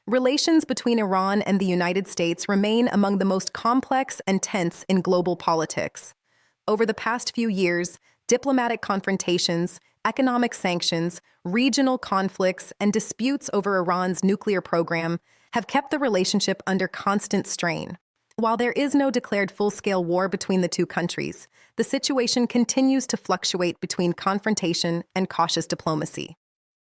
Relations between Iran and the United States remain among the most complex and tense in global politics. Over the past few years, diplomatic confrontations, economic sanctions, regional conflicts, and disputes over Iran's nuclear program have kept the relationship under constant strain. While there is no declared full-scale war between the two countries, the situation continues to fluctuate between confrontation and cautious diplomacy.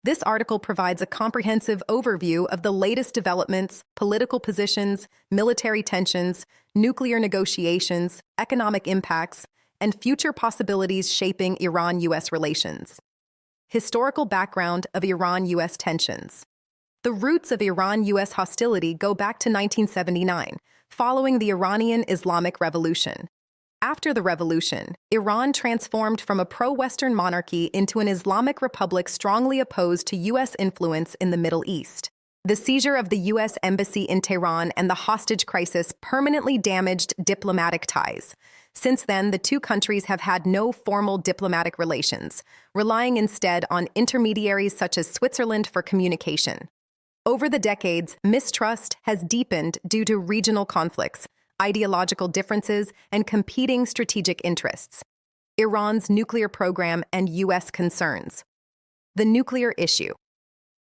This article provides a comprehensive overview of the latest developments, political positions, military tensions, nuclear negotiations, economic impacts, and future possibilities shaping Iran-US relations. Historical background of Iran-US tensions. The roots of Iran-US hostility go back to 1979, following the Iranian Islamic Revolution. After the revolution, Iran transformed from a pro-Western monarchy into an Islamic republic strongly opposed to U.S. influence in the Middle East. The seizure of the U.S. embassy in Tehran and the hostage crisis permanently damaged diplomatic ties. Since then, the two countries have had no formal diplomatic relations, relying instead on intermediaries such as Switzerland for communication. Over the decades, mistrust has deepened due to regional conflicts, ideological differences, and competing strategic interests. Iran's nuclear program and U.S. concerns. The nuclear issue.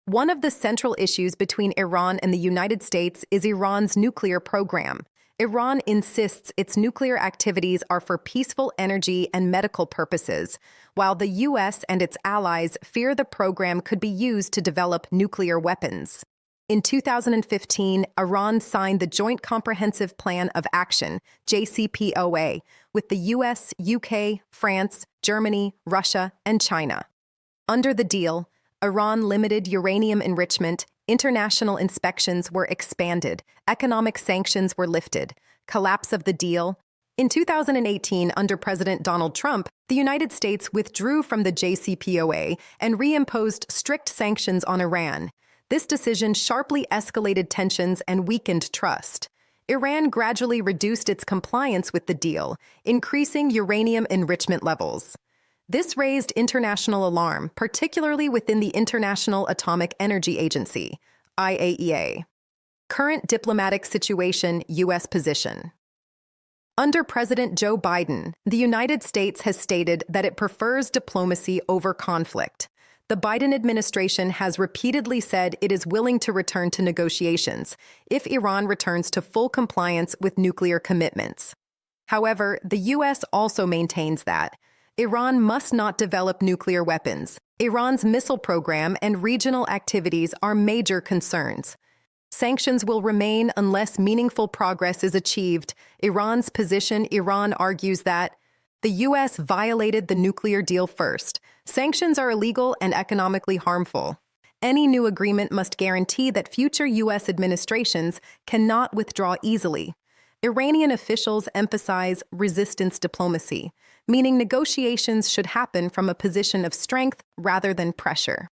One of the central issues between Iran and the United States is Iran's nuclear program. Iran insists its nuclear activities are for peaceful energy and medical purposes, while the U.S. and its allies fear the program could be used to develop nuclear weapons. In 2015, Iran signed the Joint Comprehensive Plan of Action, JCPOA, with the US, UK, France, Germany, Russia, and China. Under the deal, Iran limited uranium enrichment, international inspections were expanded, economic sanctions were lifted. Collapse of the deal. In 2018, under President Donald Trump, the United States withdrew from the JCPOA and reimposed strict sanctions on Iran. This decision sharply escalated tensions and weakened trust. Iran gradually reduced its compliance with the deal, increasing uranium enrichment levels. This raised international alarm, particularly within the International Atomic Energy Agency, IAEA. Current diplomatic situation, U.S. position. Under President Joe Biden, the United States has stated that it prefers diplomacy over conflict. The Biden administration has repeatedly said it is willing to return to negotiations if Iran returns to full compliance with nuclear commitments. However, the U.S. also maintains that Iran must not develop nuclear weapons. Iran's missile program and regional activities are major concerns. Sanctions will remain unless meaningful progress is achieved. Iran's position. Iran argues that the U.S. violated the nuclear deal first. Sanctions are illegal and economically harmful. Any new agreement must guarantee that future U.S. administrations cannot withdraw easily. Iranian officials emphasize resistance diplomacy, meaning negotiations should happen from a position of strength rather than pressure.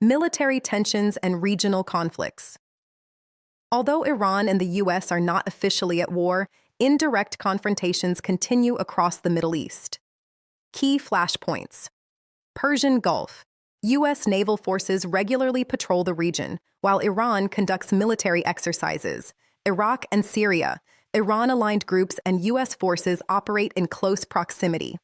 Military tensions and regional conflicts. Although Iran and the U.S. are not officially at war, indirect confrontations continue across the Middle East. Key flashpoints. Persian Gulf. U.S. naval forces regularly patrol the region, while Iran conducts military exercises. Iraq and Syria. Iran-aligned groups and U.S. forces operate in close proximity.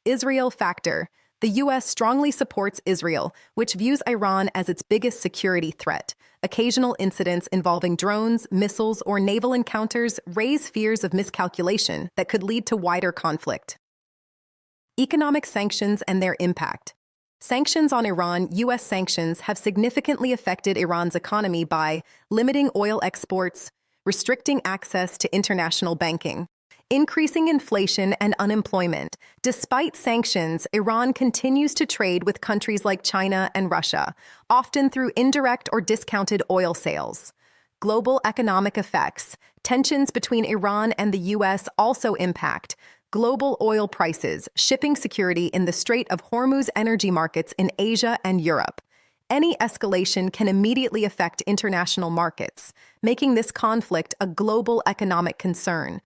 Israel factor. The U.S. strongly supports Israel, which views Iran as its biggest security threat. Occasional incidents involving drones, missiles, or naval encounters raise fears of miscalculation that could lead to wider conflict. Economic sanctions and their impact. Sanctions on Iran. U.S. sanctions have significantly affected Iran's economy by limiting oil exports, restricting access to international banking, increasing inflation and unemployment. Despite sanctions, Iran continues to trade with countries like China and Russia, often through indirect or discounted oil sales. Global economic effects. Tensions between Iran and the U.S. also impact global oil prices, shipping security in the Strait of Hormuz energy markets in Asia and Europe. Any escalation can immediately affect international markets, making this conflict a global economic concern.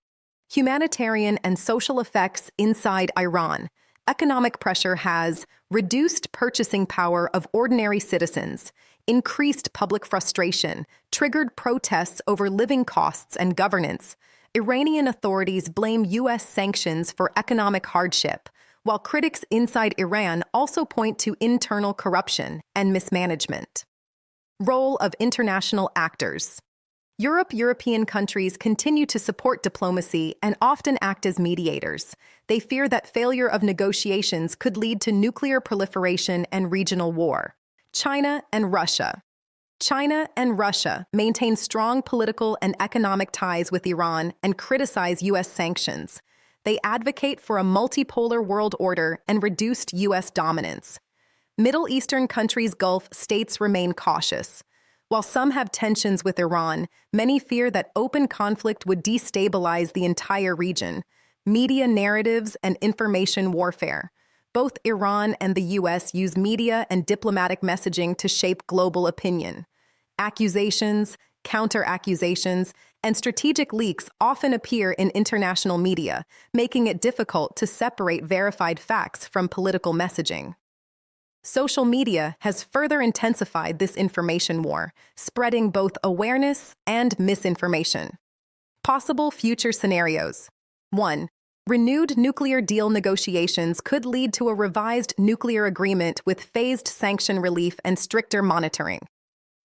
Humanitarian and social effects inside Iran. Economic pressure has reduced purchasing power of ordinary citizens, increased public frustration, triggered protests over living costs and governance. Iranian authorities blame U.S. sanctions for economic hardship, while critics inside Iran also point to internal corruption and mismanagement. Role of international actors. European countries continue to support diplomacy and often act as mediators. They fear that failure of negotiations could lead to nuclear proliferation and regional war. China and Russia. China and Russia maintain strong political and economic ties with Iran and criticize U.S. sanctions. They advocate for a multipolar world order and reduced U.S. dominance. Middle Eastern countries' Gulf states remain cautious. While some have tensions with Iran, many fear that open conflict would destabilize the entire region. Media narratives and information warfare. Both Iran and the U.S. use media and diplomatic messaging to shape global opinion. Accusations, counter-accusations, and strategic leaks often appear in international media, making it difficult to separate verified facts from political messaging. Social media has further intensified this information war, spreading both awareness and misinformation. Possible future scenarios. 1. Renewed nuclear deal negotiations could lead to a revised nuclear agreement with phased sanction relief and stricter monitoring.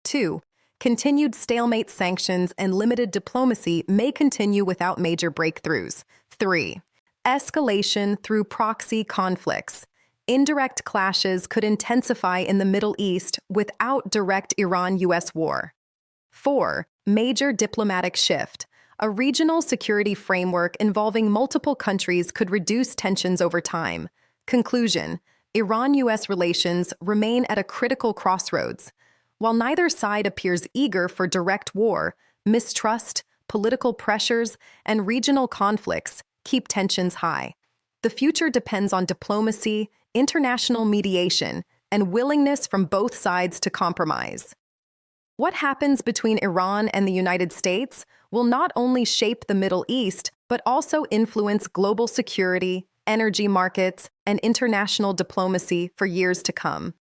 2. Continued stalemate sanctions and limited diplomacy may continue without major breakthroughs. 3. Escalation through proxy conflicts. Indirect clashes could intensify in the Middle East without direct Iran-U.S. war. 4. Major diplomatic shift. A regional security framework involving multiple countries could reduce tensions over time. Conclusion: Iran-U.S. relations remain at a critical crossroads. While neither side appears eager for direct war, mistrust, political pressures, and regional conflicts keep tensions high. The future depends on diplomacy, international mediation, and willingness from both sides to compromise. What happens between Iran and the United States will not only shape the Middle East, but also influence global security, energy markets, and international diplomacy for years to come.